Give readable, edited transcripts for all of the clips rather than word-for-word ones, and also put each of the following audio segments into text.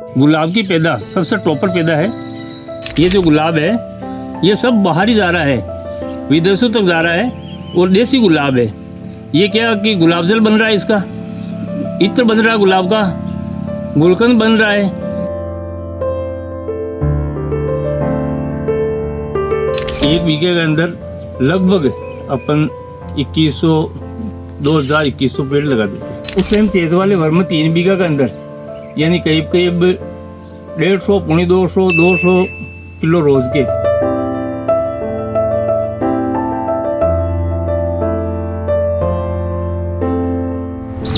गुलाब की पैदा सबसे टॉपर पैदा है। ये जो गुलाब है ये सब बाहर ही जा रहा है, विदेशों तक जा रहा है और देसी गुलाब है। ये क्या कि गुलाब जल बन रहा है, इसका इत्र बन रहा है, गुलाब का गुलकंद बन रहा है। एक बीघे के अंदर लगभग अपन 2021 पेड़ लगा देते। उस टाइम चेत वाले भर में 3 बीघा के अंदर यानी करीब 150, 200 किलो रोज के।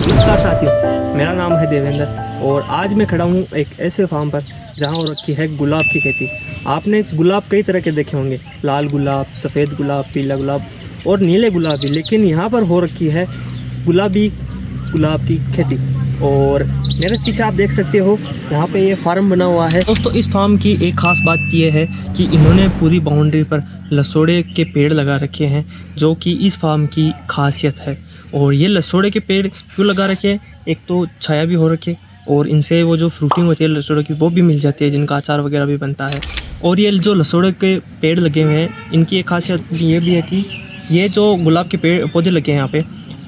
नमस्कार साथियों, मेरा नाम है देवेंद्र और आज मैं खड़ा हूँ एक ऐसे फार्म पर जहाँ हो रखी है गुलाब की खेती। आपने गुलाब कई तरह के देखे होंगे, लाल गुलाब, सफ़ेद गुलाब, पीला गुलाब और नीले गुलाब भी, लेकिन यहाँ पर हो रखी है गुलाबी गुलाब की खेती। और मेरे पीछे आप देख सकते हो यहाँ पे ये फार्म बना हुआ है। दोस्तों, इस फार्म की एक ख़ास बात ये है कि इन्होंने पूरी बाउंड्री पर लसोड़े के पेड़ लगा रखे हैं, जो कि इस फार्म की खासियत है। और ये लसोड़े के पेड़ क्यों लगा रखे हैं, एक तो छाया भी हो रखी है और इनसे वो जो फ्रूटिंग होती है लसोड़े की वो भी मिल जाती है, जिनका अचार वगैरह भी बनता है। और ये जो लसोड़े के पेड़ लगे हुए हैं, इनकी एक खासियत ये भी है कि ये जो गुलाब के पेड़ पौधे लगे हैं यहाँ पे,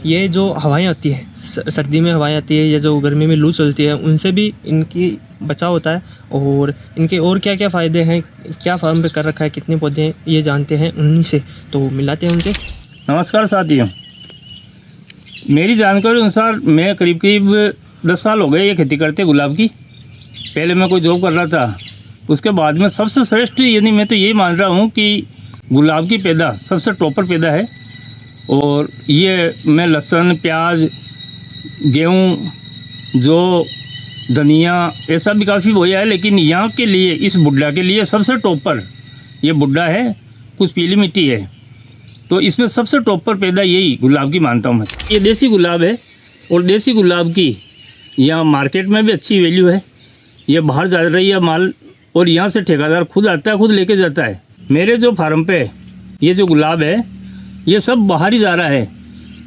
ये जो हवाएं आती है, सर्दी में हवाएं आती है या जो गर्मी में लू चलती है, उनसे भी इनकी बचाव होता है। और इनके और क्या क्या फ़ायदे हैं, क्या फार्म पे कर रखा है, कितने पौधे हैं, ये जानते हैं उन्हीं से, तो मिलाते हैं उनसे। नमस्कार साथियों, मेरी जानकारी अनुसार मैं करीब 10 साल हो गए ये खेती करते गुलाब की। पहले मैं कोई जॉब कर रहा था, उसके बाद में सबसे श्रेष्ठ यानी मैं तो यही मान रहा हूँ कि गुलाब की पैदा सबसे टॉपर पैदा है। और ये मैं लहसुन, प्याज, गेहूँ, जो धनिया ऐसा भी काफ़ी बोया है, लेकिन यहाँ के लिए, इस बुड्ढा के लिए सबसे टॉपर ये बुड्ढा है, कुछ पीली मिट्टी है, तो इसमें सबसे टॉपर पैदा यही गुलाब की मानता हूँ मैं। ये देसी गुलाब है और देसी गुलाब की यहाँ मार्केट में भी अच्छी वैल्यू है। ये बाहर जा रही है माल और यहाँ से ठेकेदार खुद आता है, खुद लेके जाता है। मेरे जो फार्म पे ये जो गुलाब है ये सब बाहर ही जा रहा है,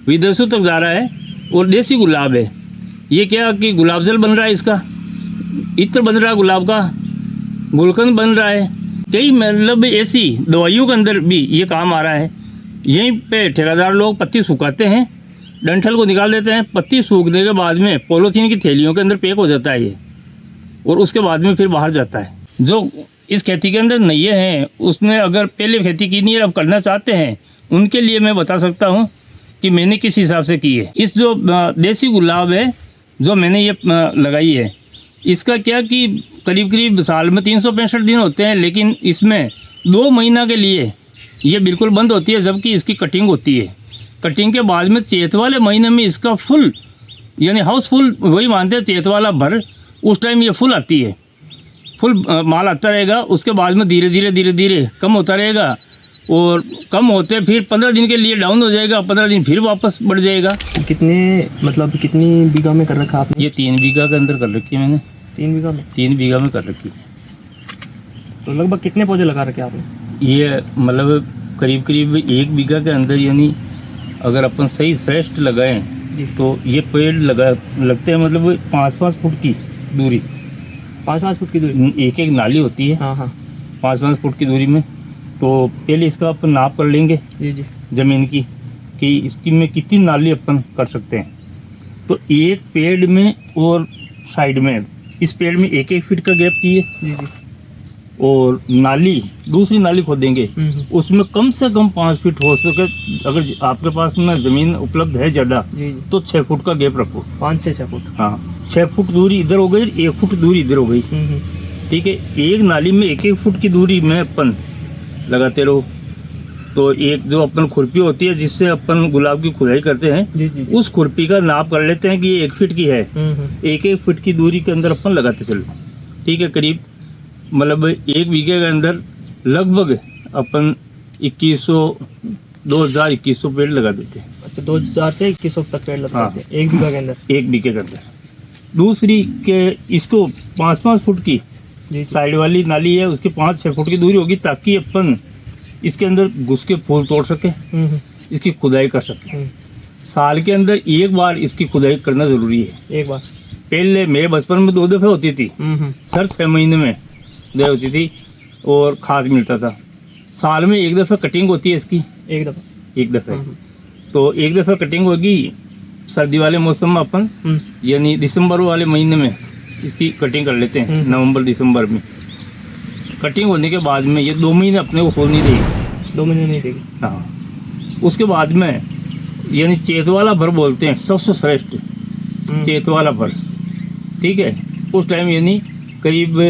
विदेशों तक जा रहा है और देसी गुलाब है। ये क्या कि गुलाब जल बन रहा है, इसका इत्र बन रहा है, गुलाब का गुलकंद बन रहा है। कई मतलब ऐसी दवाइयों के अंदर भी ये काम आ रहा है। यहीं पे ठेकेदार लोग पत्ती सुखाते हैं, डंठल को निकाल देते हैं, पत्ती सूखने के बाद में पॉलीथीन की थैलियों के अंदर पैक हो जाता है ये, और उसके बाद में फिर बाहर जाता है। जो इस खेती के अंदर नए हैं, उसने अगर पहले खेती की नहीं है, अब करना चाहते हैं, उनके लिए मैं बता सकता हूँ कि मैंने किस हिसाब से की है। इस जो देसी गुलाब है जो मैंने ये लगाई है, इसका क्या कि करीब साल में 365 दिन होते हैं, लेकिन इसमें 2 महीना के लिए ये बिल्कुल बंद होती है, जबकि इसकी कटिंग होती है। कटिंग के बाद में चैत वाले महीने में इसका फुल यानी हाउसफुल, वही मानते हैं चैत वाला भर, उस टाइम ये फुल आती है, फुल माल आता रहेगा। उसके बाद में धीरे धीरे कम होता रहेगा और कम होते फिर 15 दिन के लिए डाउन हो जाएगा, 15 दिन फिर वापस बढ़ जाएगा। कितनी बीघा में कर रखा आपने? ये 3 बीघा के अंदर कर रखी है मैंने। 3 बीघा में कर रखी। तो लगभग कितने पौधे लगा रखे आपने? ये मतलब करीब 1 बीघा के अंदर, यानी अगर अपन सही श्रेष्ठ लगाएं तो ये पेड़ लगते हैं मतलब 5-5 फुट की दूरी, 5-5 फुट की दूरी, एक नाली होती है। हाँ, 5-5 फुट की दूरी में। तो पहले इसका अपन नाप कर लेंगे जी ज़मीन की कि इसकी में कितनी नाली अपन कर सकते हैं। तो एक पेड़ में और साइड में, इस पेड़ में 1-1 फीट का गैप चाहिए जी। और नाली, दूसरी नाली खोदेंगे, उसमें कम से कम 5 फीट हो सके। अगर आपके पास में ज़मीन उपलब्ध है ज़्यादा तो 6 फुट का गैप रखो, 5 से 6 फुट। हाँ, 6 फुट दूरी इधर हो गई, 1 फुट दूरी इधर हो गई, ठीक है। एक नाली में 1-1 फुट की दूरी में अपन लगाते रहो। तो एक जो अपन खुरपी होती है जिससे अपन गुलाब की खुदाई करते हैं जी। उस खुरपी का नाप कर लेते हैं कि ये 1 फीट की है। 1-1 फीट की दूरी के अंदर अपन लगाते चलो, ठीक है। करीब मतलब 1 बीघे के अंदर लगभग अपन 2000-2100 पेड़ लगा देते हैं। अच्छा, 2000 से 2100 तक पेड़ लगाते हैं 1 बीघा के अंदर? 1 बीघे के अंदर। दूसरी के इसको 5-5 फुट की साइड वाली नाली है, उसके 5-6 फुट की दूरी होगी, ताकि अपन इसके अंदर घुस के फूल तोड़ सके, इसकी खुदाई कर सके। साल के अंदर 1 बार इसकी खुदाई करना ज़रूरी है। 1 बार पहले मेरे बचपन में 2 दफ़े होती थी, सर 6 महीने में 2 होती थी और खाद मिलता था। साल में 1 दफ़ा कटिंग होती है इसकी, एक दफ़े। तो 1 दफ़ा कटिंग होगी सर्दी वाले मौसम में, अपन यानी दिसंबर वाले महीने में इसकी कटिंग कर लेते हैं, नवंबर दिसंबर में। कटिंग होने के बाद में ये 2 महीने अपने को फूल नहीं देगी, 2 महीने नहीं देगी। हाँ। उसके बाद में यानी चेत वाला भर बोलते हैं, सबसे श्रेष्ठ चेत वाला भर, ठीक है। उस टाइम यानी करीब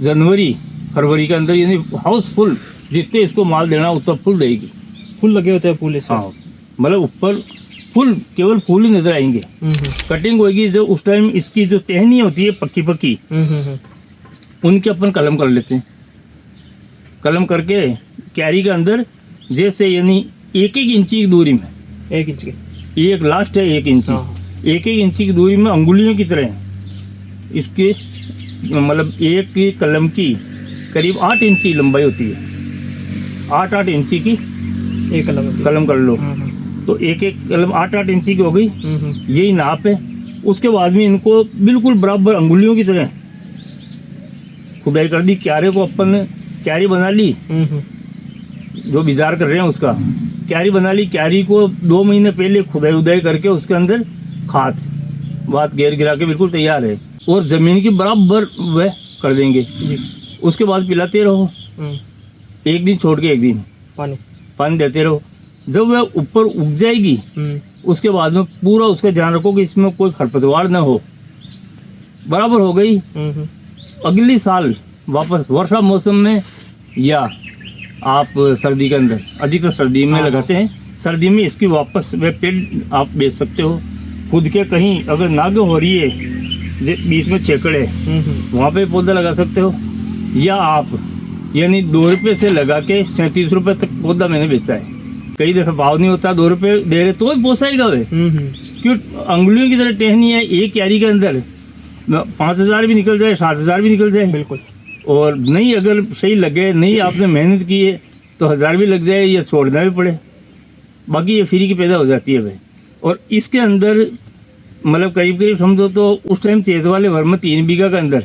जनवरी फरवरी के अंदर यानी हाउसफुल जितने इसको माल देना उतना फुल देगी। फूल लगे होते हैं फूल इसमें। हाँ, मतलब ऊपर फुल, केवल फूल ही नजर आएंगे। कटिंग होगी जो उस टाइम इसकी जो टहनी होती है पक्की पक्की, उनके अपन कलम कर लेते हैं। कलम करके कैरी के अंदर जैसे यानी 1-1 इंची की दूरी में, 1 इंच की, एक लास्ट है 1 इंची, 1-1 इंची की दूरी में अंगुलियों की तरह इसके, मतलब एक की कलम की करीब 8 इंची लंबाई होती है, 8-8 इंची की एक कलम कर लो। तो 1-1 कलम 8-8 इंची की हो गई, यही नाप है। उसके बाद में इनको बिल्कुल बराबर अंगुलियों की तरह खुदाई कर दी। क्यारे को अपन ने क्यारी बना ली, जो बिजार कर रहे हैं उसका क्यारी बना ली। क्यारी को 2 महीने पहले खुदाई उदाई करके उसके अंदर खाद बात घेर गिरा के बिल्कुल तैयार है, और ज़मीन की बराबर वह कर देंगे जी। उसके बाद पिलाते रहो, 1 दिन छोड़ के 1 दिन पानी देते रहो। जब वह ऊपर उग जाएगी उसके बाद में पूरा उसका ध्यान रखो कि इसमें कोई खरपतवार ना हो। बराबर हो गई, अगली साल वापस वर्षा मौसम में या आप सर्दी के अंदर, अधिकतर सर्दी में लगाते हैं, सर्दी में इसकी वापस वह पेड़ आप बेच सकते हो। खुद के कहीं अगर नाग हो रही है, बीच में छेकड़ है, वहाँ पे पौधा लगा सकते हो। या आप यानी 2 रुपये से लगा के 37 रुपये तक पौधा मैंने बेचा है। कई दफ़े भाव नहीं होता, 2 रुपये दे रहे तो ही पोसाएगा वे, क्यों अंगुलियों की तरह टहनी है। एक क्यारी के अंदर 5,000 भी निकल जाए, 7,000 भी निकल जाए, बिल्कुल। और नहीं अगर सही लगे, नहीं आपने मेहनत की है तो 1000 भी लग जाए या छोड़ना भी पड़े, बाकी ये फ्री की पैदा हो जाती है भाई। और इसके अंदर मतलब करीब करीब समझो तो उस टाइम चेत वाले भर में 3 बीघा के अंदर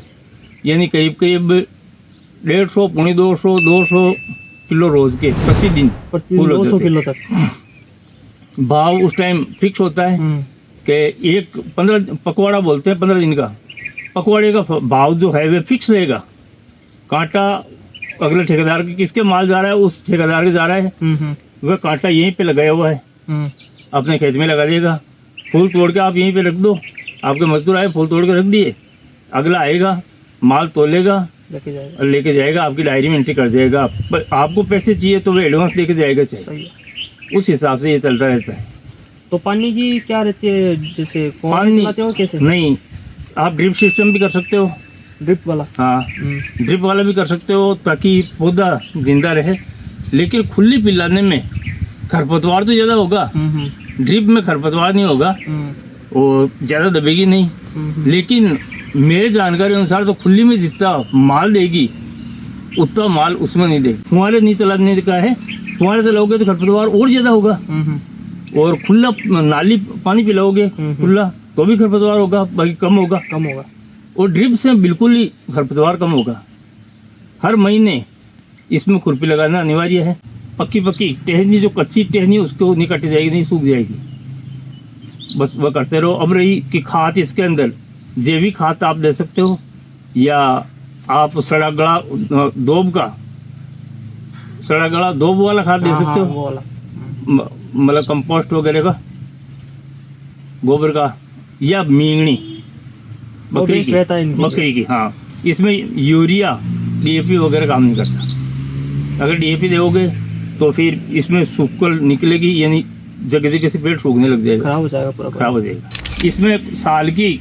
यानी करीब करीब 150, 200 किलो रोज के प्रतिदिन 200 किलो तक भाव उस टाइम फिक्स होता है कि 15 पकवाड़ा बोलते हैं, 15 दिन का पकवाड़े का भाव जो है वह फिक्स रहेगा। कांटा अगले ठेकेदार के किसके माल जा रहा है, उस ठेकेदार के जा रहा है, वह कांटा यहीं पे लगाया हुआ है, अपने खेत में लगा देगा। फूल तोड़ के आप यहीं पे रख दो, आपके मजदूर आए फूल तोड़ के रख दिए, अगला आएगा माल तोलेगा और लेके जाएगा, आपकी डायरी में एंट्री कर जाएगा। आपको पैसे चाहिए तो वह एडवांस लेके जाएगा, चाहिए उस हिसाब से ये चलता रहता है। तो पानी की क्या रहती है, जैसे पानी चलाते हो कैसे? नहीं, आप ड्रिप सिस्टम भी कर सकते हो, ड्रिप वाला, हाँ ड्रिप वाला भी कर सकते हो ताकि पौधा जिंदा रहे। लेकिन खुली पिलाने में खरपतवार तो ज़्यादा होगा, ड्रिप में खरपतवार नहीं होगा और ज़्यादा दबेगी नहीं। लेकिन मेरे जानकारी अनुसार तो खुली में जितना माल देगी उतना माल उसमें नहीं देगी। फुहारे नहीं चलाने का है, फुहारे चलाओगे तो खरपतवार और ज़्यादा होगा, और खुला नाली पानी पिलाओगे खुला तो भी खरपतवार होगा, बाकी कम होगा। और ड्रिप से बिल्कुल ही खरपतवार कम होगा। हर महीने इसमें खुरपी लगाना अनिवार्य है। पक्की टहनी जो कच्ची टहनी उसको नहीं काटी जाएगी, नहीं सूख जाएगी, बस वह करते रहो। अब रही कि खाद, इसके अंदर जैविक खाद आप दे सकते हो या आप सड़ा गला दोब वाला खाद दे सकते हो, मतलब कंपोस्ट वगैरह का, गोबर का, या मींगनी बकरी की, हाँ। इसमें यूरिया DAP वगैरह काम नहीं करता। अगर DAP दोगे तो फिर इसमें सूखल निकलेगी, यानी जगह जगह से पेड़ सूखने लग जाएगा, खराब हो जाएगा। इसमें साल की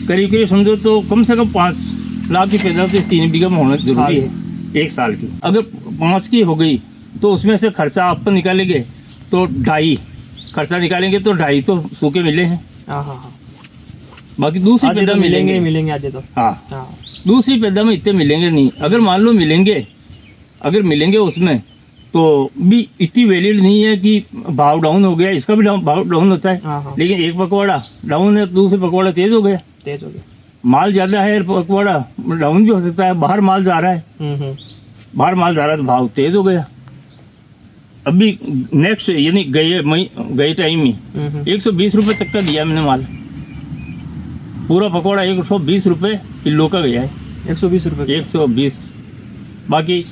करीब करीब समझो तो कम से कम 5 लाख की पैदावार तो 3 बीघा में होना जरूरी है, 1 साल की। अगर 5 की हो गई तो उसमें से खर्चा आप निकालेंगे तो 2.5 खर्चा निकालेंगे तो 2.5 तो सूखे मिले हैं, बाकी दूसरी पैदा मिलेंगे आधे तो, हाँ दूसरी पैदा में इतने मिलेंगे नहीं। अगर मान लो मिलेंगे उसमें तो भी इतनी वैलिड नहीं है कि भाव डाउन हो गया, इसका भी भाव डाउन होता है। लेकिन एक पकवाड़ा डाउन है, दूसरे पकवाड़ा तेज हो गया, माल ज़्यादा है पकौड़ा डाउन भी हो सकता है, बाहर माल जा रहा है, बाहर माल जा रहा है तो भाव तेज़ हो गया। अभी नेक्स्ट यानी गए टाइम ही 120 रुपये तक का दिया मैंने माल। पूरा पकौड़ा 120 रुपये किलो का गया है। 120 रुपये 120, बाकी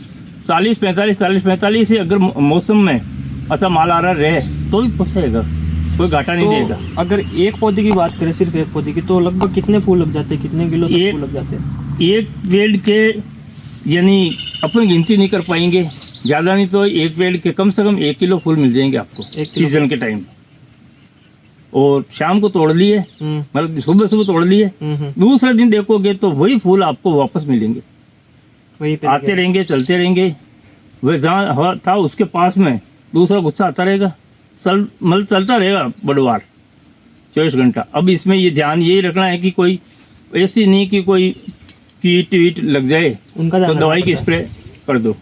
40-45 से अगर मौसम में अच्छा माल आ रहा रहे तो भी पोसेगा, कोई घाटा नहीं देगा। तो अगर एक पौधे की बात करें, सिर्फ एक पौधे की, तो लगभग कितने फूल लग जाते हैं, कितने किलो तक फूल लग जाते हैं? एक पेड़ के यानी अपनी गिनती नहीं कर पाएंगे, ज़्यादा नहीं तो एक पेड़ के कम से कम 1 किलो फूल मिल जाएंगे आपको सीजन के टाइम। और शाम को तोड़ लिए, मतलब सुबह सुबह तोड़ लिए, दूसरे दिन देखोगे तो वही फूल आपको वापस मिलेंगे, वही पे आते रहेंगे, चलते रहेंगे। वह जहाँ था उसके पास में दूसरा गुच्छा आता रहेगा, मतलब चलता रहेगा बड़वार 24 घंटा। अब इसमें ये ध्यान यही रखना है कि कोई ऐसी नहीं कि कोई कीट वीट लग जाए उनका तो दवाई की स्प्रे कर दो।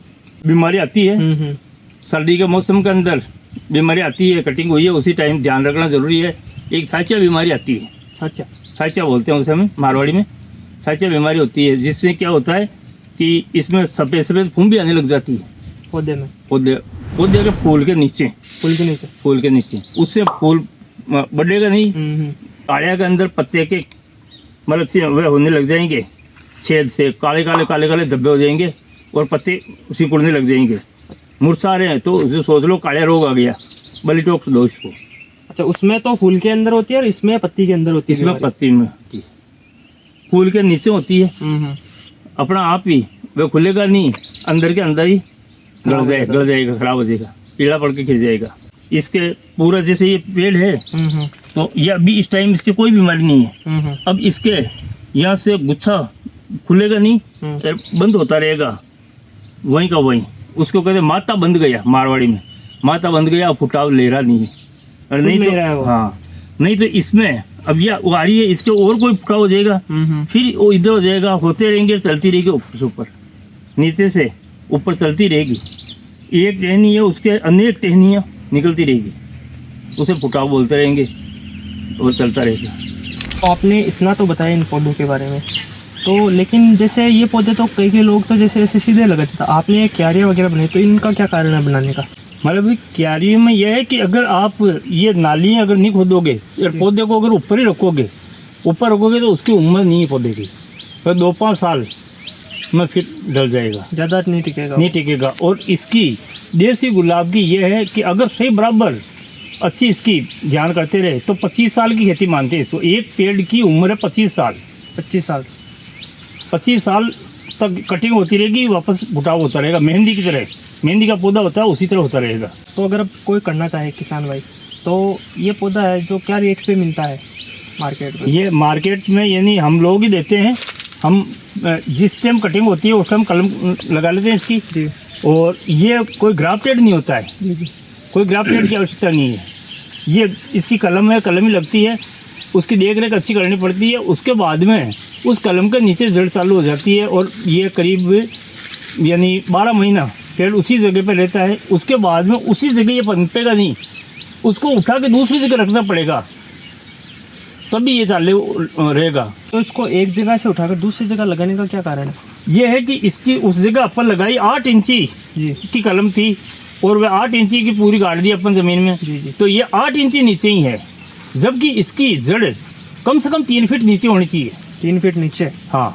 बीमारी आती है सर्दी के मौसम के अंदर, बीमारी आती है, कटिंग हुई है उसी टाइम ध्यान रखना जरूरी है। एक साइचा बीमारी आती है, अच्छा, साइचा बोलते हैं उसे हमें मारवाड़ी में, साइचा बीमारी होती है, जिससे क्या होता है कि इसमें सफ़ेद सफ़ेद फूम भी आने लग जाती है पौधे में, पौधे के फूल के नीचे, फूल के नीचे। उससे फूल बढ़ेगा नहीं, काड़िया के अंदर पत्ते के मतलब वह होने लग जाएंगे, छेद से काले काले धब्बे हो जाएंगे और पत्ते सिकुड़ने लग जाएंगे। मुरझा रहे हैं तो उसे सोच लो कालिया रोग आ गया, बलिटॉक्स दो इसको। अच्छा, उसमें तो फूल के अंदर होती है और इसमें पत्ती के अंदर होती है? इसमें पत्ती में होती है, फूल के नीचे होती है। अपना आप ही वह खुलेगा नहीं, अंदर के अंदर ही गल जाएगा, खराब हो जाएगा, पीला पड़ के गिर जाएगा। इसके पूरा जैसे ये पेड़ है तो ये अभी इस टाइम इसकी कोई बीमारी नहीं है। अब इसके यहाँ से गुच्छा खुलेगा नहीं, बंद होता रहेगा वहीं का वहीं। उसको कहते माता बंद गया, मारवाड़ी में माता बंद गया, फुटाव ले रहा नहीं है। और नहीं तो हाँ, नहीं तो इसमें अब ये आ रही है, इसके और कोई फुटाव हो जाएगा, फिर वो इधर हो जाएगा, होते रहेंगे, चलती रहेगी ऊपर से ऊपर, नीचे से ऊपर चलती रहेगी। एक टहनी है, उसके अनेक टहनियाँ निकलती रहेगी, उसे फुटाव बोलते रहेंगे और चलता रहेगा। तो आपने इतना तो बताया इन पौधों के बारे में, तो लेकिन जैसे ये पौधे तो कई लोग तो जैसे ऐसे सीधे लगाते थे, आपने ये क्यारियाँ वगैरह बनाई, तो इनका क्या कारण है बनाने का? मतलब क्यारी में यह है कि अगर आप ये नालियाँ अगर नहीं खोदोगे और पौधे को अगर ऊपर ही रखोगे, ऊपर रखोगे तो उसकी उम्र नहीं है पौधे की, तो 2-5 साल में फिर डल जाएगा, ज़्यादा नहीं टिकेगा। और इसकी देसी गुलाब की ये है कि अगर सही बराबर अच्छी इसकी ध्यान करते रहे तो 25 साल की खेती मानते हैं इसको। एक पेड़ की उम्र है 25 साल तक कटिंग होती रहेगी, वापस फुटाव होता रहेगा, मेहंदी की तरह, मेहंदी का पौधा होता है उसी तरह होता रहेगा। तो अगर अब कोई करना चाहे किसान भाई, तो ये पौधा है जो क्या रेट पे मिलता है मार्केट में? ये मार्केट में यानी हम लोग ही देते हैं, हम जिस टाइम कटिंग होती है उस टाइम कलम लगा लेते हैं इसकी जी। और ये कोई ग्राफ्टेड नहीं होता है जी। कोई ग्राफ्टेड की आवश्यकता नहीं है, ये इसकी कलम है, कलम ही लगती है, उसकी देख रेख अच्छी करनी पड़ती है। उसके बाद में उस कलम के नीचे जड़ चालू हो जाती है और ये करीब यानी 12 महीना पेड़ उसी जगह पे रहता है। उसके बाद में उसी जगह ये पनपेगा नहीं, उसको उठा के दूसरी जगह रखना पड़ेगा, तभी ये चालू रहेगा। तो इसको एक जगह से उठाकर दूसरी जगह लगाने का क्या कारण है? ये है कि इसकी उस जगह अपन लगाई 8 इंची की कलम थी और वह 8 इंची की पूरी गाड़ दी अपन ज़मीन में। जी। तो ये 8 इंची नीचे ही है, जबकि इसकी जड़ कम से कम 3 फीट नीचे होनी चाहिए। 3 फीट नीचे? हाँ,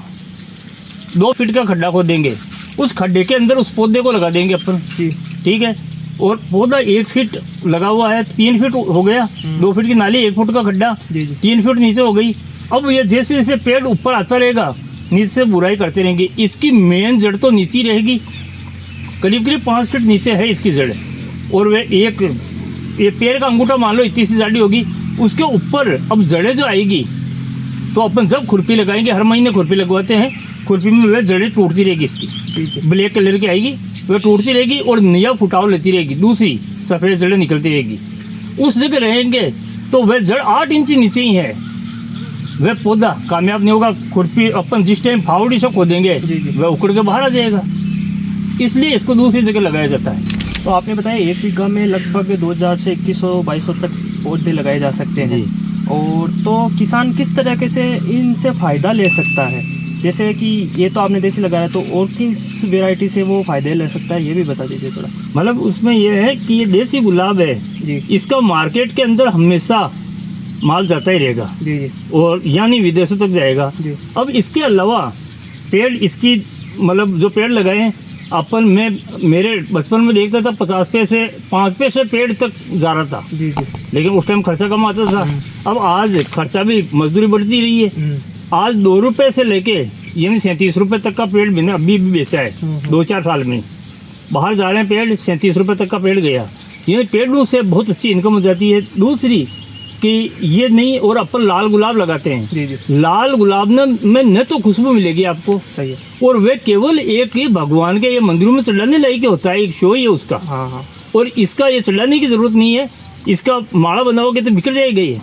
2 फीट का खड्डा खोदेंगे, उस खड्डे के अंदर उस पौधे को लगा देंगे अपन। जी। ठीक है, और पौधा 1 फीट लगा हुआ है, 3 फीट हो गया, 2 फीट की नाली, 1 फुट का खड्डा, 3 फीट नीचे हो गई। अब ये जैसे जैसे पेड़ ऊपर आता रहेगा, नीचे से बुराई करते रहेंगे, इसकी मेन जड़ तो नीचे रहेगी, करीब 5 फीट नीचे है इसकी जड़। और वे ये पेड़ का अंगूठा मान लो इतनी सी जाडी होगी, उसके ऊपर अब जड़ें जो आएगी तो अपन जब खुरपी लगाएंगे, हर महीने खुरपी लगवाते हैं, खुरपी में वह जड़ें टूटती रहेगी, इसकी ब्लैक कलर की आएगी, वह टूटती रहेगी और नया फुटाव लेती रहेगी, दूसरी सफ़ेद जड़ें निकलती रहेगी। उस जगह रहेंगे तो वह जड़ 8 इंच नीचे ही है, वह पौधा कामयाब नहीं होगा। खुरपी अपन जिस टाइम फावड़ी से खोदेंगे वह उखड़ के बाहर आ जाएगा, इसलिए इसको दूसरी जगह लगाया जाता है। तो आपने बताया 1 बीघा में लगभग 2000 से 2100-2200 तक पौधे लगाए जा सकते हैं। और तो किसान किस तरीके से इनसे फ़ायदा ले सकता है? जैसे कि ये तो आपने देसी लगाया, तो और किस वैरायटी से वो फ़ायदे ले सकता है, ये भी बता दीजिए थोड़ा। मतलब उसमें यह है कि ये देसी गुलाब है जी इसका मार्केट के अंदर हमेशा माल जाता ही रहेगा जी जी और यानी विदेशों तक जाएगा। जी अब इसके अलावा पेड़ इसकी मतलब जो पेड़ लगाए हैं अपन मैं मेरे बचपन में देखता था 50 पैसे 5 पैसे पेड़ तक जा रहा था, जी जी लेकिन उस टाइम खर्चा कम आता था। अब आज खर्चा भी मजदूरी बढ़ती रही है। आज 2 रुपये से लेके यानी 37 रुपये तक का पेड़ मैंने अभी भी बेचा है 2-4 साल में। बाहर जा रहे हैं पेड़ 37 रुपये तक का पेड़ गया। ये पेड़ों से बहुत अच्छी इनकम हो जाती है। दूसरी कि ये नहीं और अपन लाल गुलाब लगाते हैं। जी जी लाल गुलाब में न तो खुशबू मिलेगी आपको, सही है। और वे केवल एक ही भगवान के ये मंदिरों में चढ़ाने लायक होता है, एक शो ही है उसका। हाँ हाँ और इसका ये चढ़ाने की जरूरत नहीं है, इसका माला बनाओगे तो बिखर जाएगा ये।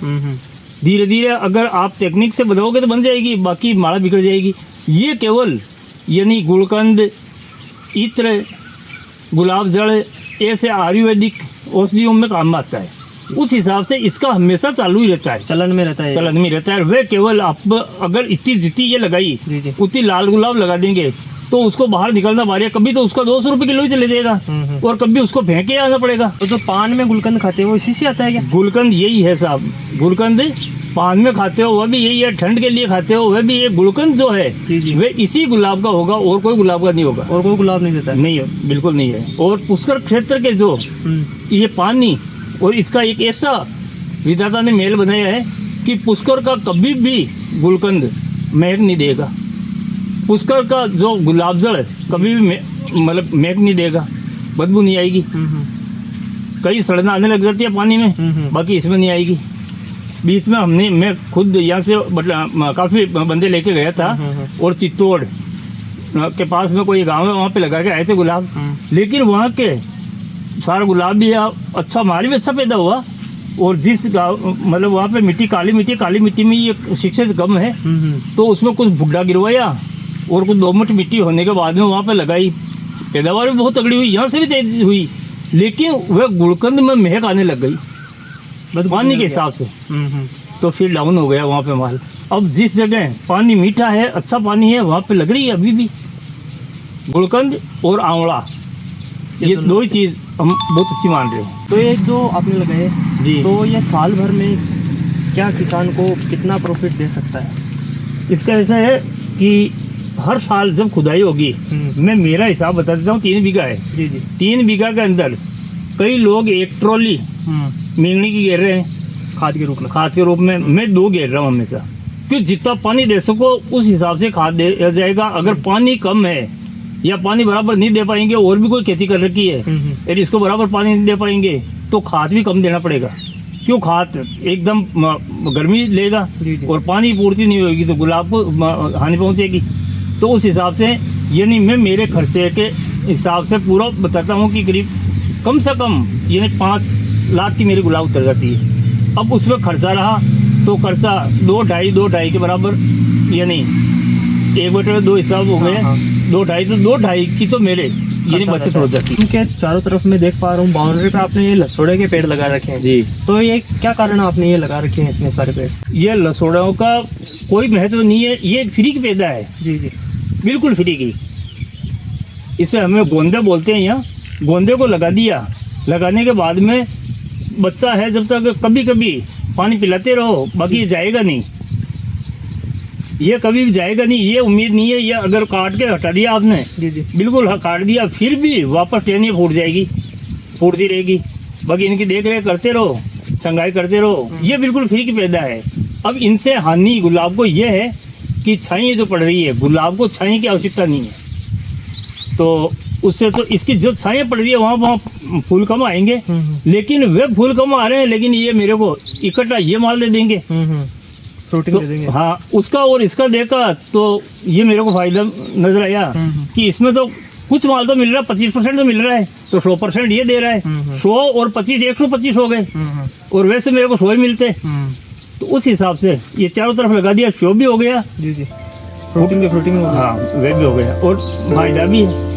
धीरे धीरे अगर आप टेक्निक से बनाओगे तो बन जाएगी, बाकी माला बिखर जाएगी। ये केवल यानी गुलकंद, इत्र, गुलाब जड़ ऐसे आयुर्वेदिक औषधियों में काम आता है। उस हिसाब से इसका हमेशा चालू ही रहता है, चलन में रहता है। चलन में रहता है। वे केवल आप अगर इतनी जितनी ये लगाई जी जी उतनी लाल गुलाब लगा देंगे तो उसको बाहर निकलना बारी है। कभी तो उसका 200 रुपये किलो ही चले जाएगा और कभी उसको फेंक के आना पड़ेगा। तो जो पान में गुलकंद खाते हैं वो इसी से आता है क्या? गुलकंद यही है साहब, गुलकंद पान में खाते हो वह भी यही है, ठंड के लिए खाते हो वह भी ये गुलकंद जो है जी जी वे इसी गुलाब का होगा और कोई गुलाब का नहीं होगा। और कोई गुलाब नहीं देता है? नहीं है, बिल्कुल नहीं है। और पुष्कर क्षेत्र के जो ये पानी और इसका एक ऐसा विधाता ने मेल बनाया है कि पुष्कर का कभी भी गुलकंद महक नहीं देगा। पुष्कर का जो गुलाब जल कभी भी मतलब महक नहीं देगा, बदबू नहीं आएगी। कई सड़ना आने लग जाती है पानी में, बाकी इसमें नहीं आएगी। बीच में मैं खुद यहाँ से काफ़ी बंदे लेके गया था और चित्तौड़ के पास में कोई गांव है, वहाँ पे लगा के आए थे गुलाब। लेकिन वहाँ के सारा गुलाब भी अच्छा, माल भी अच्छा पैदा हुआ। और जिस गाँव मतलब वहाँ पे मिट्टी काली मिट्टी में ये शिक्षित कम है तो उसमें कुछ भुड्डा गिरवाया और कुछ दोमट मिट्टी होने के बाद में वहाँ पे लगाई, पैदावार भी बहुत तगड़ी हुई, यहाँ से भी तेज हुई। लेकिन वह गुलकंद में महक आने लग गई पानी के हिसाब से, तो फिर डाउन हो गया वहाँ पे माल। अब जिस जगह पानी मीठा है, अच्छा पानी है, वहाँ पे लग रही है अभी भी गुलकंद और आंवला, ये दो ही चीज़ हम बहुत अच्छी मान रहे हैं। तो ये जो आपने लगाए जी, तो ये साल भर में क्या किसान को कितना प्रॉफिट दे सकता है? इसका ऐसा है कि हर साल जब खुदाई होगी, मैं मेरा हिसाब बता देता हूँ, 3 बीघा है। जी जी 3 बीघा के अंदर कई लोग 1 ट्रॉली मेंगनी की घेर रहे हैं खाद के रूप में। खाद के रूप में। मैं 2 घेर रहा हूँ हमेशा, क्योंकि जितना पानी दे सको उस हिसाब से खाद दे जाएगा। अगर पानी कम है या पानी बराबर नहीं दे पाएंगे, और भी कोई खेती कर रखी है और इसको बराबर पानी नहीं दे पाएंगे तो खाद भी कम देना पड़ेगा। क्यों, खाद एकदम गर्मी लेगा जी जी और पानी पूर्ति नहीं होगी तो गुलाब को हानि पहुंचेगी। तो उस हिसाब से यानी मैं मेरे खर्चे के हिसाब से पूरा बताता हूँ कि करीब कम से कम यानी 5 लाख की मेरी गुलाब उतर जाती है। अब उसमें खर्चा रहा तो खर्चा 2-2.5 के बराबर, यानी 1/2 हिसाब हो गए। 2.5 की तो मेरे यानी बचत हो जाती है। इनके चारों तरफ मैं देख पा रहा हूँ बाउंड्री पे आपने ये लसोड़े के पेड़ लगा रखे हैं। जी, तो ये क्या कारण है आपने ये लगा रखे हैं इतने सारे पेड़? ये लसोड़ों का कोई महत्व नहीं है, ये फ्री की पैदा है, जी जी बिल्कुल फ्री की। इसे हमें गोंदे बोलते हैं यहाँ। गोंदे को लगा दिया, लगाने के बाद में बच्चा है जब तक कभी कभी पानी पिलाते रहो, बाकी ये जाएगा नहीं, ये कभी भी जाएगा नहीं, ये उम्मीद नहीं है। ये अगर काट के हटा दिया आपने, जी जी बिल्कुल काट दिया, फिर भी वापस टहनी फूट जाएगी, फूटती रहेगी। बाकी इनकी देख रेख करते रहो, संगाई करते रहो, ये बिल्कुल फ्री की पैदा है। अब इनसे हानि गुलाब को ये है कि छाई जो पड़ रही है, गुलाब को छाई की आवश्यकता नहीं है, तो उससे तो इसकी जो छाई पड़ रही है वहाँ फूल कम आएंगे। लेकिन वे फूल कम आ रहे हैं, लेकिन ये मेरे को इकट्ठा ये माल दे देंगे, फ्रूटिंग तो दे देंगे। हाँ, उसका और इसका देखा तो ये मेरे को फायदा नजर आया कि इसमें तो कुछ माल तो मिल रहा है, 25% तो मिल रहा है, तो 100% ये दे रहा है। 100 और 25 125 हो गए, और वैसे मेरे को 100 ही मिलते। तो उस हिसाब से ये चारों तरफ लगा दिया, शो भी हो गया, जी जी फ्रूटिंग हो गया। हाँ वे भी हो गया और फायदा भी है।